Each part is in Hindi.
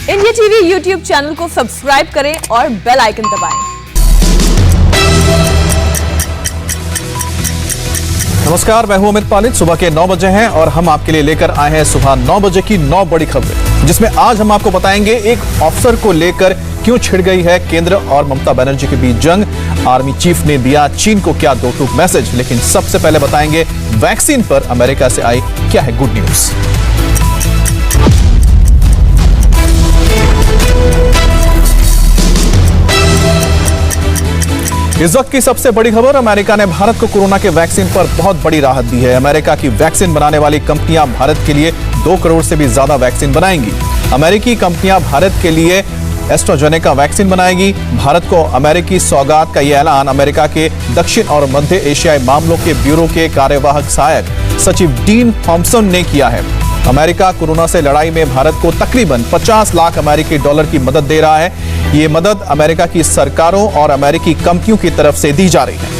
इंडिया टीवी यूट्यूब चैनल को सब्सक्राइब करें और बेल आइकन दबाएं। नमस्कार, मैं हूं अमित पालित। सुबह के 9 बजे हैं और हम आपके लिए लेकर आए हैं सुबह 9 बजे की 9 बड़ी खबरें, जिसमें आज हम आपको बताएंगे एक ऑफिसर को लेकर क्यों छिड़ गई है केंद्र और ममता बनर्जी के बीच जंग। आर्मी चीफ ने दिया चीन को क्या दो टूक मैसेज। लेकिन सबसे पहले बताएंगे वैक्सीन पर अमेरिका से आई क्या है गुड न्यूज। इस वक्त की सबसे बड़ी खबर, अमेरिका ने भारत को कोरोना के वैक्सीन पर बहुत बड़ी राहत दी है। अमेरिका की वैक्सीन बनाने वाली कंपनियां भारत के लिए 2 करोड़ से भी ज्यादा वैक्सीन बनाएंगी। अमेरिकी कंपनियां भारत के लिए एस्ट्राजेनेका वैक्सीन बनाएगी। भारत को अमेरिकी सौगात का यह ऐलान अमेरिका के दक्षिण और मध्य एशियाई मामलों के ब्यूरो के कार्यवाहक सहायक सचिव डीन थॉम्पसन ने किया है। अमेरिका कोरोना से लड़ाई में भारत को तकरीबन 50 लाख अमेरिकी डॉलर की मदद दे रहा है। ये मदद अमेरिका की सरकारों और अमेरिकी कंपनियों की तरफ से दी जा रही है।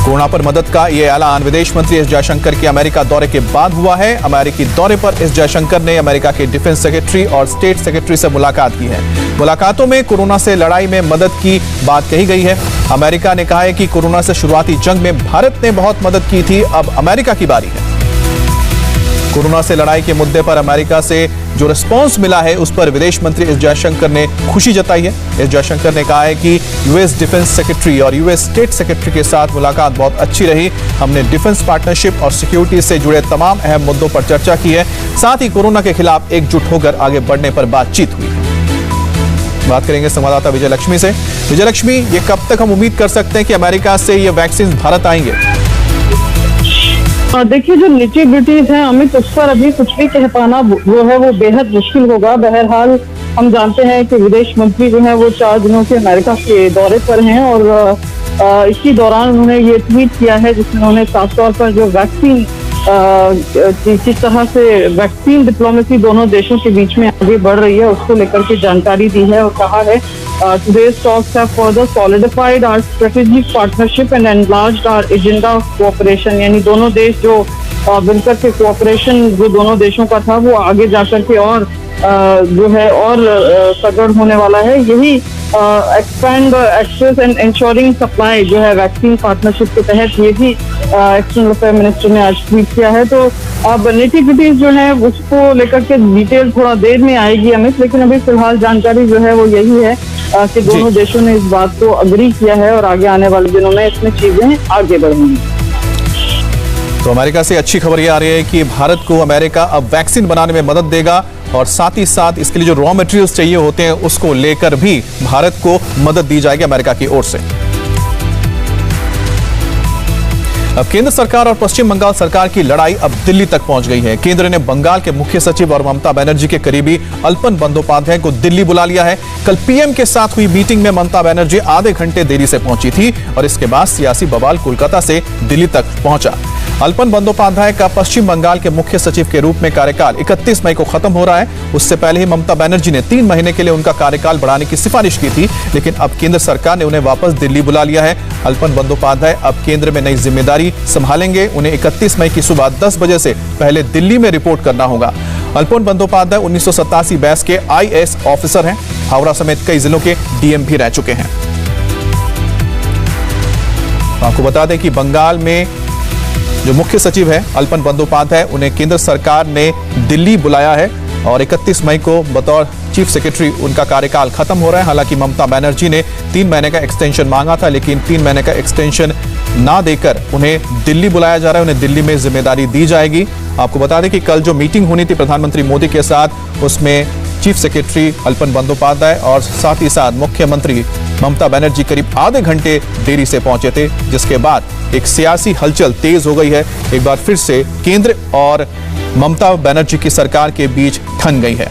कोरोना पर मदद का यह ऐलान विदेश मंत्री एस जयशंकर के अमेरिका दौरे के बाद हुआ है। अमेरिकी दौरे पर एस जयशंकर ने अमेरिका के डिफेंस सेक्रेटरी और स्टेट सेक्रेटरी से मुलाकात की है। मुलाकातों में कोरोना से लड़ाई में मदद की बात कही गई है। अमेरिका ने कहा है कि कोरोना से शुरुआती जंग में भारत ने बहुत मदद की थी, अब अमेरिका की बारी है। कोरोना से लड़ाई के मुद्दे पर अमेरिका से जो रिस्पांस मिला है उस पर विदेश मंत्री एस जयशंकर ने खुशी जताई है। एस जयशंकर ने कहा है कि यूएस डिफेंस सेक्रेटरी और यूएस स्टेट सेक्रेटरी के साथ मुलाकात बहुत अच्छी रही। हमने डिफेंस पार्टनरशिप और सिक्योरिटी से जुड़े तमाम अहम मुद्दों पर चर्चा की है। साथ ही कोरोना के खिलाफ एकजुट होकर आगे बढ़ने पर बातचीत हुई। बात करेंगे संवाददाता विजय लक्ष्मी से। विजय लक्ष्मी, ये कब तक हम उम्मीद कर सकते हैं कि अमेरिका से ये वैक्सीन भारत आएंगे? देखिए, जो निटिग्रिटीज हैं अमित, उस पर अभी कुछ भी कह पाना वो है वो बेहद मुश्किल होगा। बहरहाल हम जानते हैं कि विदेश मंत्री जो है वो 4 दिनों के अमेरिका के दौरे पर हैं और इसी दौरान उन्होंने ये ट्वीट किया है जिसमें उन्होंने साफ तौर पर जो वैक्सीन किस तरह से वैक्सीन डिप्लोमेसी दोनों देशों के बीच में आगे बढ़ रही है उसको लेकर के जानकारी दी है और कहा है today's talks have further solidified our strategic partnership and enlarged our agenda of cooperation। यानी दोनों देश जो मिलकर के कोऑपरेशन जो दोनों देशों का था वो आगे जाकर के और जो है और सगड़ होने वाला है। यही expand access and ensuring supply जो है वैक्सीन पार्टनरशिप के तहत ये भी एक्सटर्नल अफेयर मिनिस्टर ने आज ट्वीट किया है। तो अब निटिग्रिटीज जो है उसको लेकर के डिटेल थोड़ा देर में आएगी अमित, लेकिन अभी फिलहाल जानकारी जो है वो यही है कि दोनों देशों ने इस बात को अग्री किया है और आगे आने वाले दिनों में इसमें चीजें आगे बढ़ेंगी। तो अमेरिका से अच्छी खबर ये आ रही है कि भारत को अमेरिका अब वैक्सीन बनाने में मदद देगा और साथ ही साथ इसके लिए जो रॉ मटेरियल्स चाहिए होते हैं उसको लेकर भी भारत को मदद दी जाएगी अमेरिका की ओर से। अब केंद्र सरकार और पश्चिम बंगाल सरकार की लड़ाई अब दिल्ली तक पहुंच गई है। केंद्र ने बंगाल के मुख्य सचिव और ममता बनर्जी के करीबी अल्पन बंदोपाध्याय को दिल्ली बुला लिया है। कल पीएम के साथ हुई मीटिंग में ममता बनर्जी आधे घंटे देरी से पहुंची थी और इसके बाद सियासी बवाल कोलकाता से दिल्ली तक पहुंचा। अल्पन बंदोपाध्याय का पश्चिम बंगाल के मुख्य सचिव के रूप में कार्यकाल 31 मई को खत्म हो रहा है। उससे पहले ही ममता बनर्जी ने 3 महीने के लिए उनका कार्यकाल बढ़ाने की सिफारिश की थी, लेकिन अब केंद्र सरकार ने उन्हें वापस दिल्ली बुला लिया है। अल्पन बंदोपाध्याय अब केंद्र में नई जिम्मेदारी संभालेंगे। उन्हें 31 मई की सुबह 10 बजे से पहले दिल्ली में रिपोर्ट करना होगा। अल्पन बंदोपाध्याय 1987 बैच के आईएएस ऑफिसर हैं। हावड़ा समेत कई जिलों के डीएम भी रह चुके हैं। आपको बता दें कि बंगाल में जो मुख्य सचिव है अल्पन बंदोपाध्याय, उन्हें केंद्र सरकार ने दिल्ली बुलाया है और 31 मई को बतौर चीफ सेक्रेटरी उनका कार्यकाल खत्म हो रहा है। हालांकि ममता बनर्जी ने 3 महीने का एक्सटेंशन मांगा था, लेकिन 3 महीने का एक्सटेंशन ना देकर उन्हें दिल्ली बुलाया जा रहा है। उन्हें दिल्ली में जिम्मेदारी दी जाएगी। आपको बता दें कि कल जो मीटिंग होनी थी प्रधानमंत्री मोदी के साथ, उसमें चीफ सेक्रेटरी अल्पन बंदोपाध्याय और साथ ही साथ मुख्यमंत्री ममता बनर्जी करीब आधे घंटे देरी से पहुंचे थे, जिसके बाद एक सियासी हलचल तेज हो गई है। एक बार फिर से केंद्र और ममता बनर्जी की सरकार के बीच ठन गई है।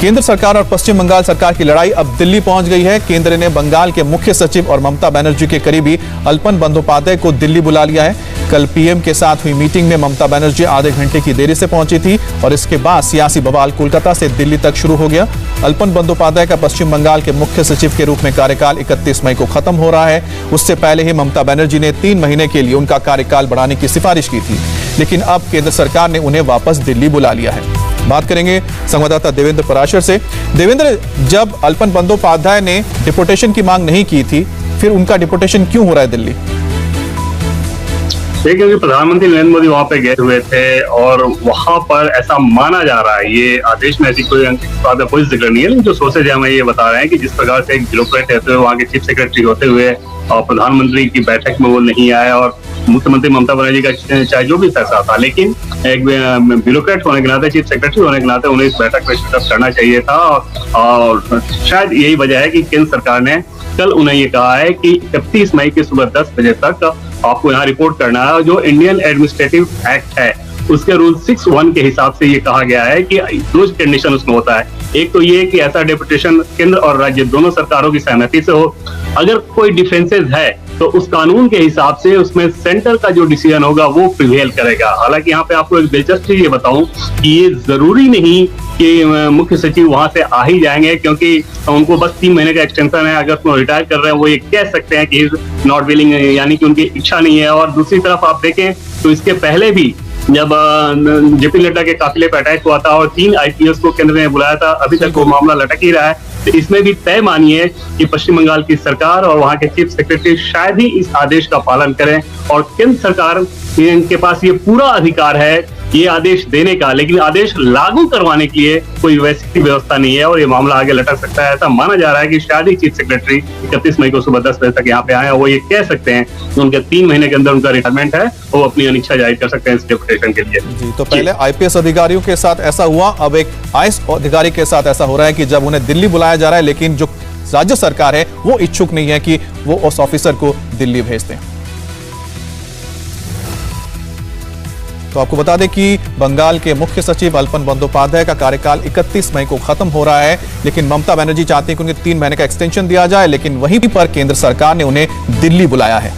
केंद्र सरकार और पश्चिम बंगाल सरकार की लड़ाई अब दिल्ली पहुंच गई है। केंद्र ने बंगाल के मुख्य सचिव और ममता बनर्जी के करीबी अल्पन बंदोपाध्याय को दिल्ली बुला लिया है। कल पीएम के साथ हुई मीटिंग में ममता बनर्जी आधे घंटे की देरी से पहुंची थी और इसके बाद सियासी बवाल कोलकाता से दिल्ली तक शुरू हो गया। अल्पन बंदोपाध्याय का पश्चिम बंगाल के मुख्य सचिव के रूप में कार्यकाल 31 मई को खत्म हो रहा है। उससे पहले ही ममता बनर्जी ने 3 महीने के लिए उनका कार्यकाल बढ़ाने की सिफारिश की थी, लेकिन अब केंद्र सरकार ने उन्हें वापस दिल्ली बुला लिया है। बात करेंगे संवाददाता देवेंद्र पराशर से। देवेंद्र, जब अल्पन बंदोपाध्याय ने डिपोटेशन की मांग नहीं की थी, फिर उनका डिपोटेशन क्यों हो रहा है दिल्ली? देखिए, क्योंकि प्रधानमंत्री नरेंद्र मोदी वहां पे गए हुए थे और वहां पर ऐसा माना जा रहा है, ये आदेश में ऐसी कोई जिक्र नहीं है, लेकिन जो सोर्सेज हमें ये बता रहे हैं कि जिस प्रकार से एक ब्यूरोक्रेट रहते हुए वहां के चीफ सेक्रेटरी होते हुए और प्रधानमंत्री की बैठक में वो नहीं आए और मुख्यमंत्री ममता बनर्जी का चाहे जो भी फैसला था, लेकिन एक ब्यूरोक्रेट होने के नाते, चीफ सेक्रेटरी होने के नाते उन्हें इस बैठक में शिरकत करना चाहिए था। और शायद यही वजह है कि केंद्र सरकार ने कल उन्हें ये कहा है कि 31 मई की सुबह 10 बजे तक आपको यहाँ रिपोर्ट करना है। जो इंडियन एडमिनिस्ट्रेटिव एक्ट है उसके रूल 6(1) के हिसाब से ये कहा गया है कि 2 कंडीशन उसमें होता है। एक तो ये कि ऐसा डेपुटेशन केंद्र और राज्य दोनों सरकारों की सहमति से हो। अगर कोई डिफेंसेस है तो उस कानून के हिसाब से उसमें सेंटर का जो डिसीजन होगा वो प्रिवेल करेगा। हालांकि यहाँ पे आपको एक दिलचस्प चीज ये बताऊं कि ये जरूरी नहीं कि मुख्य सचिव वहां से आ ही जाएंगे, क्योंकि उनको बस 3 महीने का एक्सटेंशन है। अगर वो रिटायर कर रहे हैं वो ये कह सकते हैं कि नॉट विलिंग, यानी कि उनकी इच्छा नहीं है। और दूसरी तरफ आप देखें तो इसके पहले भी जब जेपी नड्डा के काफिले पर अटैक हुआ था और 3 आईपीएस को केंद्र ने बुलाया था, अभी तक वो मामला लटक ही रहा है। तो इसमें भी तय मानिए कि पश्चिम बंगाल की सरकार और वहां के चीफ सेक्रेटरी शायद ही इस आदेश का पालन करें, और केंद्र सरकार के पास ये पूरा अधिकार है ये आदेश देने का, लेकिन आदेश लागू करवाने के लिए कोई वैसी व्यवस्था नहीं है और ये मामला आगे लटक सकता है। ऐसा माना जा रहा है कि शायद ही चीफ सेक्रेटरी 31 मई को सुबह 10 बजे तक यहाँ पे आए, वो ये कह सकते हैं कि उनके 3 महीने के अंदर उनका रिटायरमेंट है, वो अपनी अनिच्छा जाहिर कर सकते हैं इस डेपुटेशन के लिए। जी, तो पहले आईपीएस अधिकारियों के साथ ऐसा हुआ, अब एक आईएएस अधिकारी के साथ ऐसा हो रहा है कि जब उन्हें दिल्ली बुलाया जा रहा है, लेकिन जो राज्य सरकार है वो इच्छुक नहीं है कि वो उस ऑफिसर को दिल्ली भेज दें। तो आपको बता दें कि बंगाल के मुख्य सचिव अल्पन बंदोपाध्याय का कार्यकाल 31 मई को खत्म हो रहा है, लेकिन ममता बनर्जी चाहती हैं कि उन्हें 3 महीने का एक्सटेंशन दिया जाए, लेकिन वहीं पर केंद्र सरकार ने उन्हें दिल्ली बुलाया है।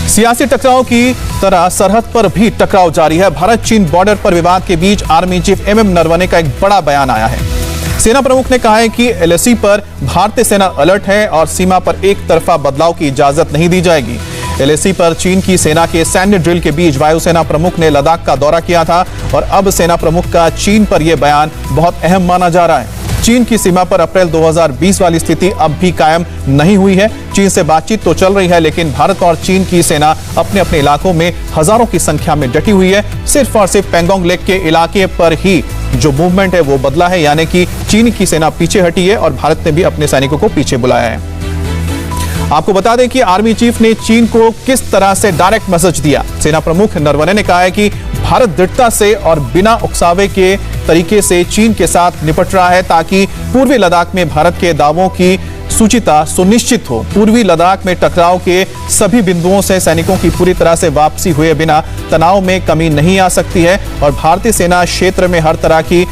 सियासी टकराव की तरह सरहद पर भी टकराव जारी है। भारत चीन बॉर्डर पर विवाद के बीच आर्मी चीफ एमएम नरवणे का एक बड़ा बयान आया है। सेना प्रमुख ने कहा है कि एलएसी पर भारतीय सेना अलर्ट है और सीमा पर एक तरफा बदलाव की इजाजत नहीं दी जाएगी। एलएसी पर चीन की सेना के सैन्य ड्रिल के बीच वायुसेना प्रमुख ने लद्दाख का दौरा किया था और अब सेना प्रमुख का चीन पर यह बयान बहुत अहम माना जा रहा है। चीन की सीमा पर अप्रैल 2020 वाली स्थिति अब भी कायम नहीं हुई है। चीन से बातचीत तो चल रही है, लेकिन भारत और चीन की सेना अपने अपने इलाकों में हजारों की संख्या में डटी हुई है। सिर्फ और सिर्फ पेंगोंग लेक के इलाके पर ही जो मूवमेंट है वो बदला है, यानी कि चीन की सेना पीछे हटी है और भारत ने भी अपने सैनिकों को पीछे बुलाया है। आपको बता दें कि आर्मी चीफ ने चीन को किस तरह से डायरेक्ट मैसेज दिया। सेना प्रमुख नरवणे ने कहा है कि भारत दृढ़ता से और बिना उकसावे के तरीके से चीन के साथ निपट रहा है ताकि पूर्वी लद्दाख में भारत के दावों की सूचिता सुनिश्चित हो। पूर्वी लद्दाख में टकराव के सभी बिंदुओं से सैनिकों की पूरी तरह से वापसी हुए बिना तनाव में कमी नहीं आ सकती है और भारतीय सेना क्षेत्र में हर तरह की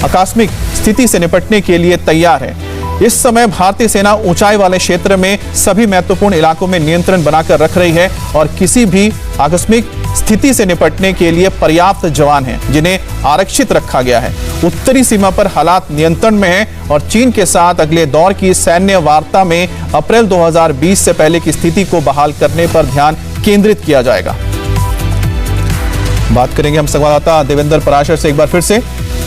आकस्मिक स्थिति से निपटने के लिए तैयार है। इस समय भारतीय सेना ऊंचाई वाले क्षेत्र में सभी महत्वपूर्ण इलाकों में नियंत्रण बनाकर रख रही है और किसी भी आकस्मिक स्थिति से निपटने के लिए पर्याप्त जवान हैं जिन्हें आरक्षित रखा गया है। उत्तरी सीमा पर हालात नियंत्रण में हैं और चीन के साथ अगले दौर की सैन्य वार्ता में अप्रैल 2020 से पहले की स्थिति को बहाल करने पर ध्यान केंद्रित किया जाएगा। बात करेंगे हम संवाददाता देवेंद्र पराशर से एक बार फिर से।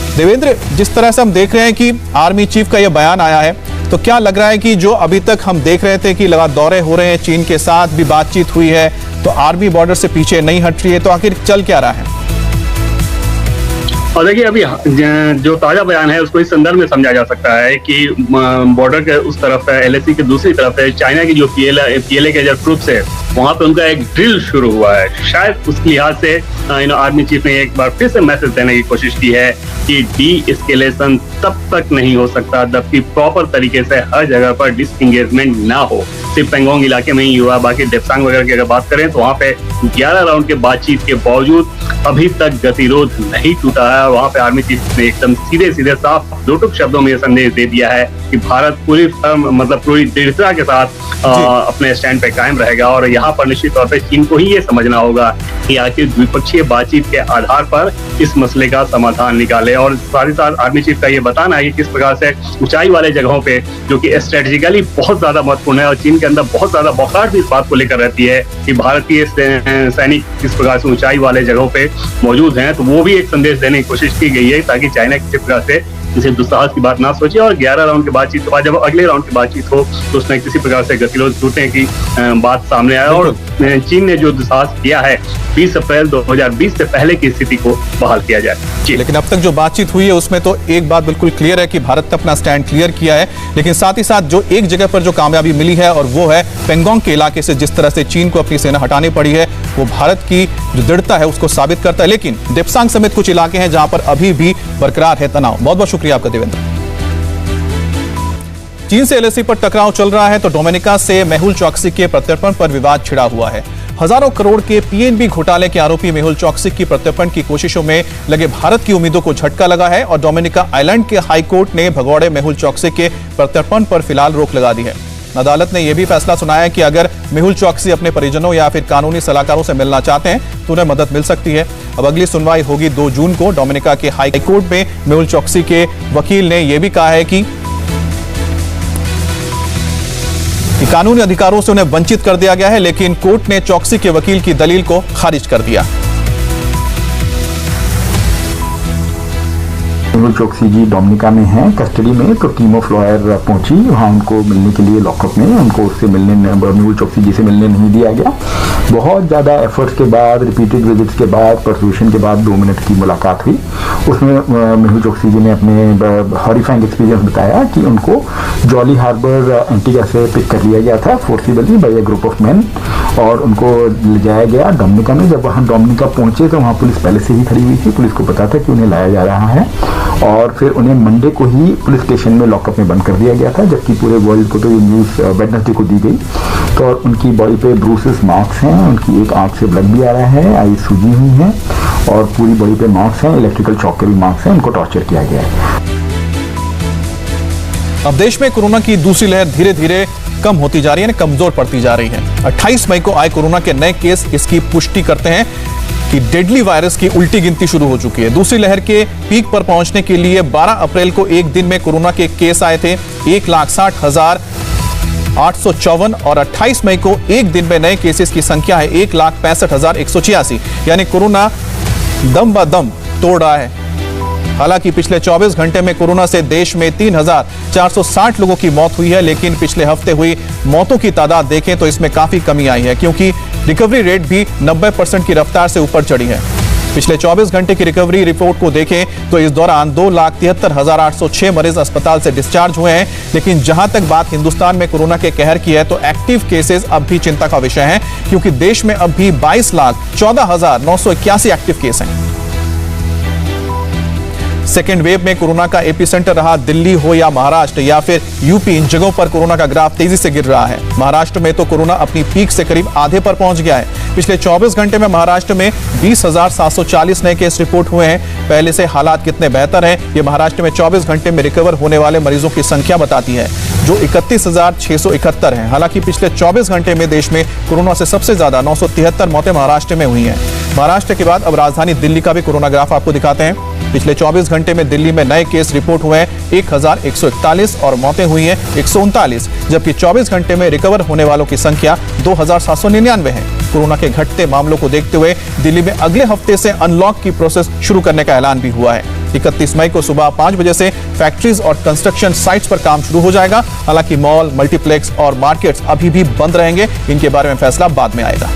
देवेंद्र, जिस तरह से हम देख रहे हैं कि आर्मी चीफ का यह बयान आया है, तो क्या लग रहा है कि जो अभी तक हम देख रहे थे कि लगातार दौरे हो रहे हैं, चीन के साथ भी बातचीत हुई है, तो आर्मी बॉर्डर से पीछे नहीं हट रही है, तो आखिर चल क्या रहा है? और देखिए, अभी जो ताजा बयान है उसको इस संदर्भ में समझा जा सकता है कि बॉर्डर के उस तरफ है, एलएसी के दूसरी तरफ है, चाइना की जो पीएलए के जो ट्रूप्स है वहां पे उनका एक ड्रिल शुरू हुआ है। शायद उस लिहाज से आर्मी चीफ ने एक बार फिर से मैसेज देने की कोशिश की है कि डी एस्केलेशन तब तक नहीं हो सकता जबकि प्रॉपर तरीके से हर जगह पर डिसएंगेजमेंट ना हो। सिर्फ पेंगोंग इलाके में ही हुआ, बाकी डेप्सांग वगैरह की अगर बात करें तो वहाँ पे 11 राउंड के बातचीत के बावजूद अभी तक गतिरोध नहीं टूटा है। वहाँ पे आर्मी चीफ ने एकदम सीधे साफ 2 टुक शब्दों में यह संदेश दे दिया है कि भारत पूरी दृढ़ता के साथ अपने स्टैंड पे कायम रहेगा और यहाँ पर निश्चित तौर पे चीन को ही ये समझना होगा कि आखिर द्विपक्षीय बातचीत के आधार पर इस मसले का समाधान निकाले। और साथ ही साथ आर्मी चीफ का ये बताना है कि किस प्रकार से ऊंचाई वाले जगहों पे, जो कि स्ट्रेटेजिकली बहुत ज्यादा महत्वपूर्ण है और चीन के अंदर बहुत ज्यादा बौखलाहट भी इस बात को लेकर रहती है कि भारतीय सैनिक किस प्रकार से ऊंचाई वाले जगहों पे मौजूद हैं, तो वो भी एक संदेश देने की कोशिश की गई है ताकि चाइना किसी प्रकार से किसी दुस्साहस की बात ना सोचे और 11 राउंड की बातचीत के बाद जब अगले राउंड की बातचीत हो तो उसमें किसी प्रकार से गतिरोध टूटने की बात सामने आए। और चीन ने जो दुस्साहस किया है 20 अप्रैल 2020 से पहले की स्थिति को बहाल किया जाए। लेकिन अब तक जो बातचीत हुई है उसमें तो एक बात बिल्कुल क्लियर है कि भारत ने अपना स्टैंड क्लियर किया है, लेकिन साथ ही साथ जो एक जगह पर जो कामयाबी मिली है और वो है पेंगोंग के इलाके से जिस तरह से चीन को अपनी सेना हटानी पड़ी है, वो भारत की जो दृढ़ता है उसको साबित करता है। लेकिन देप्सांग समेत कुछ इलाके हैं जहां पर अभी भी बरकरार है तनाव। बहुत बहुत शुक्रिया आपका देवेंद्र। चीन से एलएसी पर टकराव चल रहा है तो डोमिनिका से मेहुल चौकसी के प्रत्यर्पण पर विवाद छिड़ा हुआ है। हजारों करोड़ के पीएनबी घोटाले के आरोपी मेहुल चौकसी की प्रत्यर्पण की कोशिशों में लगे भारत की उम्मीदों को झटका लगा है और डोमिनिका आइलैंड के हाई कोर्ट ने भगौड़े मेहुल चौकसी के प्रत्यर्पण पर फिलहाल रोक लगा दी है। अदालत ने यह भी फैसला सुनाया कि अगर मेहुल चौकसी अपने परिजनों या फिर कानूनी सलाहकारों से मिलना चाहते हैं तो उन्हें मदद मिल सकती है। अब अगली सुनवाई होगी 2 जून को। डोमिनिका के हाई कोर्ट में मेहुल चौकसी के वकील ने यह भी कहा है कि कानूनी अधिकारों से उन्हें वंचित कर दिया गया है, लेकिन कोर्ट ने चौकसी के वकील की दलील को खारिज कर दिया। मेहुल चौकसी जी डोमिनिका में हैं कस्टडी में, तो टीम ऑफ लॉयर पहुंची वहां उनको मिलने के लिए लॉकअप में। उनको उससे मिलने मेहुल चौकसी जी से मिलने नहीं दिया गया। बहुत ज़्यादा एफर्ट्स के बाद, रिपीटेड विजिट्स के बाद, परसुएशन के बाद 2 मिनट की मुलाकात हुई। उसमें मेहुल चौकसी जी ने अपने हॉरिफाइंग एक्सपीरियंस बताया कि उनको जॉली हार्बर एंटीगा से पिक कर लिया गया था forcibly by a group of man और उनको ले जाया गया डोमिनिका में। जब वहाँ डोमिनिका पहुंचे तो वहाँ पुलिस पहले से ही खड़ी हुई थी। पुलिस को पता था कि उन्हें लाया जा रहा है और फिर उन्हें मंडे को ही पुलिस स्टेशन में लॉकअप में बंद कर दिया गया था, जबकि पूरे वर्ल्ड को तो ये न्यूज़ वेडनेसडे को दी गई। तो और उनकी बॉडी पे ब्रूसेस मार्क्स हैं, उनकी एक आंख से ब्लड भी आ रहा है, आई सूजी हुई है और पूरी बॉडी पे मार्क्स हैं, इलेक्ट्रिकल शॉक के भी मार्क्स हैं। उनको टॉर्चर किया गया है। अब देश में कोरोना की दूसरी लहर धीरे धीरे कम होती जा रही है, कमजोर पड़ती जा रही है। 28 मई को आए कोरोना के नए केस इसकी पुष्टि करते हैं कि डेडली वायरस की उल्टी गिनती शुरू हो चुकी है। दूसरी लहर के पीक पर पहुंचने के लिए 12 अप्रैल को एक दिन में कोरोना के केस आए थे 1,60,854 और 28 मई को एक दिन में नए केसेस की संख्या है 1,65,186। यानी कोरोना दम ब दम तोड़ रहा है। हालांकि पिछले 24 घंटे में कोरोना से देश में 3,460 लोगों की मौत हुई है, लेकिन पिछले हफ्ते हुई मौतों की तादाद देखें तो इसमें काफी कमी आई है, क्योंकि रिकवरी रेट भी 90% की रफ्तार से ऊपर चढ़ी है। पिछले 24 घंटे की रिकवरी रिपोर्ट को देखें तो इस दौरान 2,73,806 मरीज अस्पताल से डिस्चार्ज हुए हैं। लेकिन जहां तक बात हिंदुस्तान में कोरोना के कहर की है तो एक्टिव केसेस अब भी चिंता का विषय हैं, क्योंकि देश में अब भी 22,14,981 एक्टिव केस हैं। सेकेंड वेव में कोरोना का एपिसेंटर रहा दिल्ली हो या महाराष्ट्र या फिर यूपी, इन जगहों पर कोरोना का ग्राफ तेजी से गिर रहा है। महाराष्ट्र में तो कोरोना अपनी पीक से करीब आधे पर पहुंच गया है। पिछले 24 घंटे में महाराष्ट्र में 20,740 नए केस रिपोर्ट हुए हैं। पहले से हालात कितने बेहतर हैं ये महाराष्ट्र में 24 घंटे में रिकवर होने वाले मरीजों की संख्या बताती है, जो 31,671 है। हालांकि पिछले 24 घंटे में देश में कोरोना से सबसे ज्यादा 973 मौतें महाराष्ट्र में हुई हैं। महाराष्ट्र के बाद अब राजधानी दिल्ली का भी कोरोना ग्राफ आपको दिखाते हैं। पिछले 24 घंटे में दिल्ली में नए केस रिपोर्ट हुए हैं 1,141 और मौतें हुई हैं 139, जबकि 24 घंटे में रिकवर होने वालों की संख्या 2,799 है। कोरोना के घटते मामलों को देखते हुए दिल्ली में अगले हफ्ते से अनलॉक की प्रोसेस शुरू करने का ऐलान भी हुआ है। 31 मई को सुबह 5 बजे से फैक्ट्रीज और कंस्ट्रक्शन साइट्स पर काम शुरू हो जाएगा। हालांकि मॉल, मल्टीप्लेक्स और मार्केट्स अभी भी बंद रहेंगे। इनके बारे में फैसला बाद में आएगा।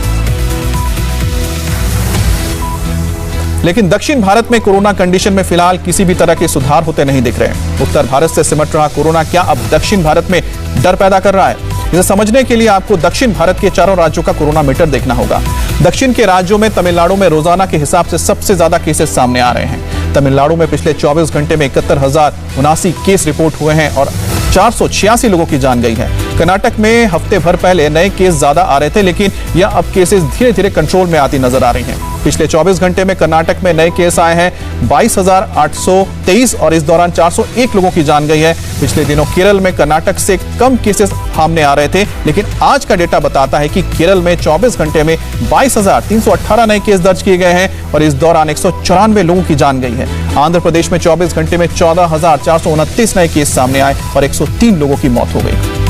लेकिन दक्षिण भारत में कोरोना कंडीशन में फिलहाल किसी भी तरह के सुधार होते नहीं दिख रहे। उत्तर भारत से सिमट रहा कोरोना क्या अब दक्षिण भारत में डर पैदा कर रहा है? इसे समझने के लिए आपको दक्षिण भारत के चारों राज्यों का कोरोना मीटर देखना होगा। दक्षिण के राज्यों में तमिलनाडु में रोजाना के हिसाब से सबसे ज्यादा केसेस सामने आ रहे हैं। तमिलनाडु में पिछले 24 घंटे में 71,079 केस रिपोर्ट हुए हैं और 486 लोगों की जान गई है। कर्नाटक में हफ्ते भर पहले नए केस ज्यादा आ रहे थे, लेकिन यह अब केसेस धीरे धीरे कंट्रोल में आती नजर आ रही हैं। पिछले 24 घंटे में कर्नाटक में नए केस आए हैं 22,823 और इस दौरान 401 लोगों की जान गई है। पिछले दिनों केरल में कर्नाटक से कम केसेस सामने आ रहे थे, लेकिन आज का डेटा बताता है कि केरल में 24 घंटे में 22,318 नए केस दर्ज किए गए हैं और इस दौरान 194 लोगों की जान गई है। आंध्र प्रदेश में 24 घंटे में 14,429 नए केस सामने आए और 103 लोगों की मौत हो गई।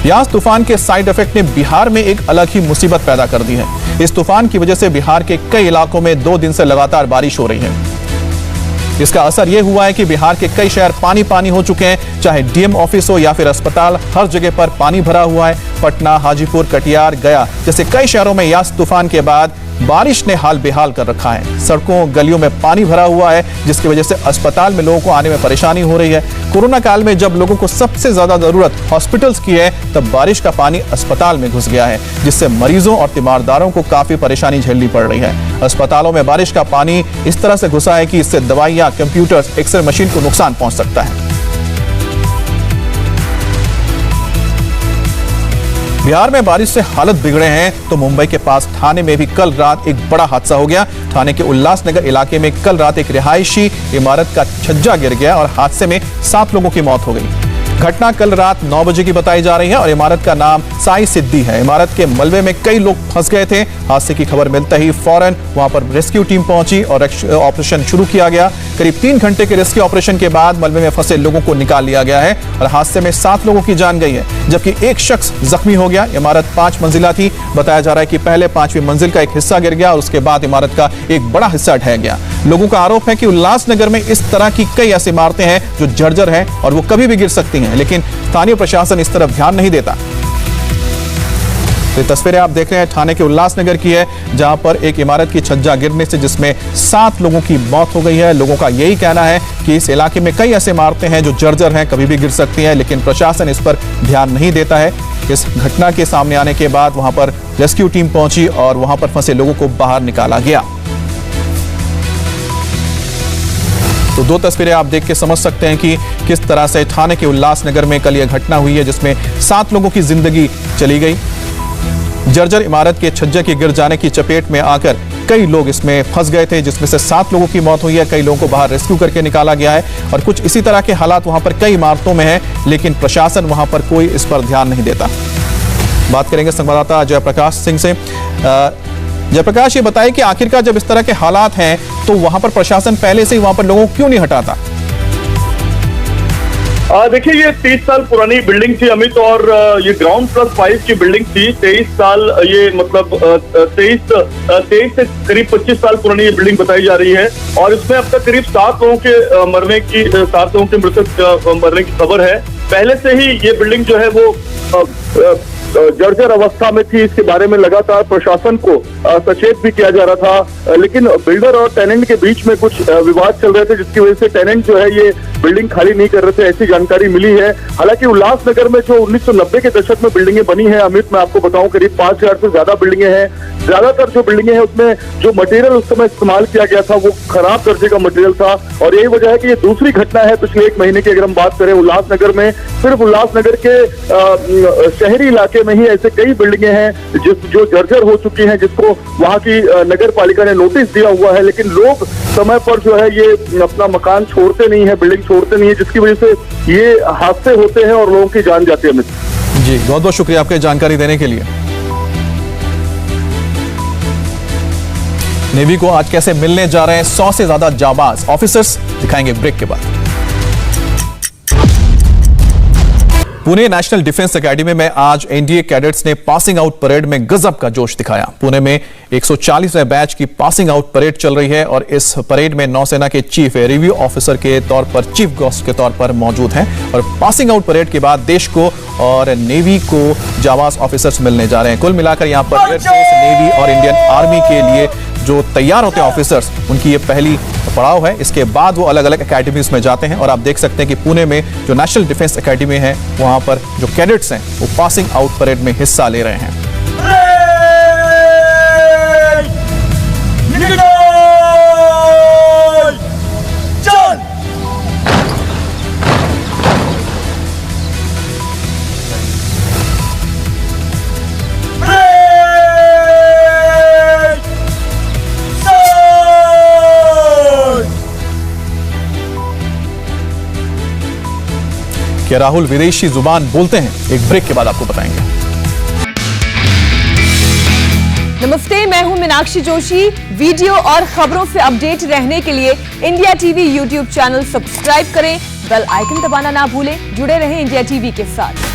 यास तूफान के साइड इफेक्ट ने बिहार में एक अलग ही मुसीबत पैदा कर दी है। इस तूफान की वजह से बिहार के कई इलाकों में 2 दिन से लगातार बारिश हो रही है। इसका असर यह हुआ है कि बिहार के कई शहर पानी पानी हो चुके हैं, चाहे डीएम ऑफिस हो या फिर अस्पताल, हर जगह पर पानी भरा हुआ है। पटना, हाजीपुर, कटिहार, गया जैसे कई शहरों में यास तूफान के बाद बारिश ने हाल बेहाल कर रखा है। सड़कों गलियों में पानी भरा हुआ है, जिसकी वजह से अस्पताल में लोगों को आने में परेशानी हो रही है। कोरोना काल में जब लोगों को सबसे ज्यादा जरूरत हॉस्पिटल्स की है, तब बारिश का पानी अस्पताल में घुस गया है, जिससे मरीजों और तीमारदारों को काफी परेशानी झेलनी पड़ रही है। अस्पतालों में बारिश का पानी इस तरह से घुसा है कि इससे दवाइयां, कंप्यूटर्स, एक्सरे मशीन को नुकसान पहुंच सकता है। बिहार में बारिश से हालत बिगड़े हैं तो मुंबई के पास ठाणे में भी कल रात एक बड़ा हादसा हो गया। ठाणे के उल्लासनगर इलाके में कल रात एक रिहायशी इमारत का छज्जा गिर गया और हादसे में 7 लोगों की मौत हो गई। घटना कल रात 9 बजे की बताई जा रही है और इमारत का नाम साई सिद्धि है। इमारत के मलबे में कई लोग फंस गए थे। हादसे की खबर मिलते ही फौरन वहां पर रेस्क्यू टीम पहुंची और ऑपरेशन शुरू किया गया। करीब 3 घंटे के रेस्क्यू ऑपरेशन के बाद मलबे में फंसे लोगों को निकाल लिया गया है और हादसे में 7 लोगों की जान गई है, जबकि एक शख्स जख्मी हो गया। इमारत 5 मंजिला थी। बताया जा रहा है कि पहले 5वीं मंजिल का एक हिस्सा गिर गया और उसके बाद इमारत का एक बड़ा हिस्सा ढह गया। लोगों का आरोप है कि उल्लासनगर में इस तरह की कई ऐसी इमारतें हैं जो जर्जर हैं और वो कभी भी गिर सकती हैं, लेकिन स्थानीय प्रशासन इस तरफ ध्यान नहीं देता। तो तस्वीरें आप देख रहे हैं ठाणे के उल्लासनगर की है, जहां पर एक इमारत की छज्जा गिरने से जिसमें 7 लोगों की मौत हो गई है। लोगों का यही कहना है कि इस इलाके में कई ऐसे इमारतें हैं जो जर्जर हैं, कभी भी गिर सकती हैं, लेकिन प्रशासन इस पर ध्यान नहीं देता है। इस घटना के सामने आने के बाद वहां पर रेस्क्यू टीम पहुंची और वहां पर फंसे लोगों को बाहर निकाला गया। तो 2 तस्वीरें आप देख के समझ सकते हैं कि किस तरह से ठाणे के उल्लासनगर में कल यह घटना हुई है, जिसमें 7 लोगों की जिंदगी चली गई। जर्जर इमारत के छज्जे के गिर जाने की चपेट में आकर कई लोग इसमें फंस गए थे, जिसमें से 7 लोगों की मौत हुई है। कई लोगों को बाहर रेस्क्यू करके निकाला गया है और कुछ इसी तरह के हालात वहां पर कई इमारतों में हैं, लेकिन प्रशासन वहां पर कोई इस पर ध्यान नहीं देता। बात करेंगे संवाददाता जयप्रकाश सिंह से। जयप्रकाश, ये बताइए कि आखिरकार जब इस तरह के हालात हैं तो वहां पर प्रशासन पहले से ही वहां पर लोगों को क्यों नहीं हटाता? देखिए, ये 30 साल पुरानी बिल्डिंग थी अमित, और ये ग्राउंड +5 की बिल्डिंग थी। 23 साल ये मतलब 23 से करीब 25 साल पुरानी ये बिल्डिंग बताई जा रही है और इसमें अब तक करीब 7 लोगों के 7 लोगों के मृतक मरने की खबर है। पहले से ही ये बिल्डिंग जो है वो जर्जर अवस्था में थी। इसके बारे में लगातार प्रशासन को सचेत भी किया जा रहा था, लेकिन बिल्डर और टेनेंट के बीच में कुछ विवाद चल रहे थे, जिसकी वजह से टेनेंट जो है ये बिल्डिंग खाली नहीं कर रहे थे, ऐसी जानकारी मिली है। हालांकि उल्लासनगर में जो 1990 के दशक में बिल्डिंगे बनी है अमित, मैं आपको बताऊं करीब 5000 से ज्यादा बिल्डिंगे हैं। ज्यादातर जो बिल्डिंगे हैं उसमें जो मटेरियल उस समय इस्तेमाल किया गया था वो खराब दर्जे का मटेरियल था और यही वजह है कि ये दूसरी घटना है पिछले 1 महीने की। अगर हम बात करें उल्लासनगर में, सिर्फ उल्लासनगर के शहरी इलाके में ही ऐसे कई बिल्डिंगे हैं जो जर्जर हो चुकी हैं, जिसको वहां की नगर पालिका ने नोटिस दिया हुआ है, लेकिन लोग समय पर जो है ये अपना मकान छोड़ते नहीं है, बिल्डिंग छोड़ते नहीं है, जिसकी वजह से ये हादसे होते हैं और लोगों की जान जाती है। जी, बहुत बहुत शुक्रिया आपके जानकारी देने के लिए। नेवी को आज कैसे मिलने जा रहे हैं 100 से ज्यादा जाबाज ऑफिसर्स, दिखाएंगे ब्रेक के बाद। पुणे नेशनल डिफेंस एकेडमी में आज एनडीए कैडेट्स ने पासिंग आउट परेड में गजब का जोश दिखाया। पुणे में 140वें बैच की पासिंग आउट परेड चल रही है और इस परेड में नौसेना के चीफ रिव्यू ऑफिसर के तौर पर, चीफ गेस्ट के तौर पर मौजूद हैं और पासिंग आउट परेड के बाद देश को और नेवी को जाबाज ऑफिसर्स मिलने जा रहे हैं। कुल मिलाकर यहां पर एयरफोर्स, नेवी और इंडियन आर्मी के लिए जो तैयार होते हैं ऑफिसर्स, उनकी ये पहली पड़ाव है। इसके बाद वो अलग अलग एकेडमीज में जाते हैं और आप देख सकते हैं कि पुणे में जो नेशनल डिफेंस एकेडमी है वहां पर जो कैडेट्स हैं वो पासिंग आउट परेड में हिस्सा ले रहे हैं। क्या राहुल विदेशी जुबान बोलते हैं? एक ब्रेक के बाद आपको बताएंगे। नमस्ते, मैं हूं मीनाक्षी जोशी। वीडियो और खबरों से अपडेट रहने के लिए India TV YouTube channel subscribe करें, बेल आइकन दबाना ना भूलें। जुड़े रहें इंडिया टीवी के साथ।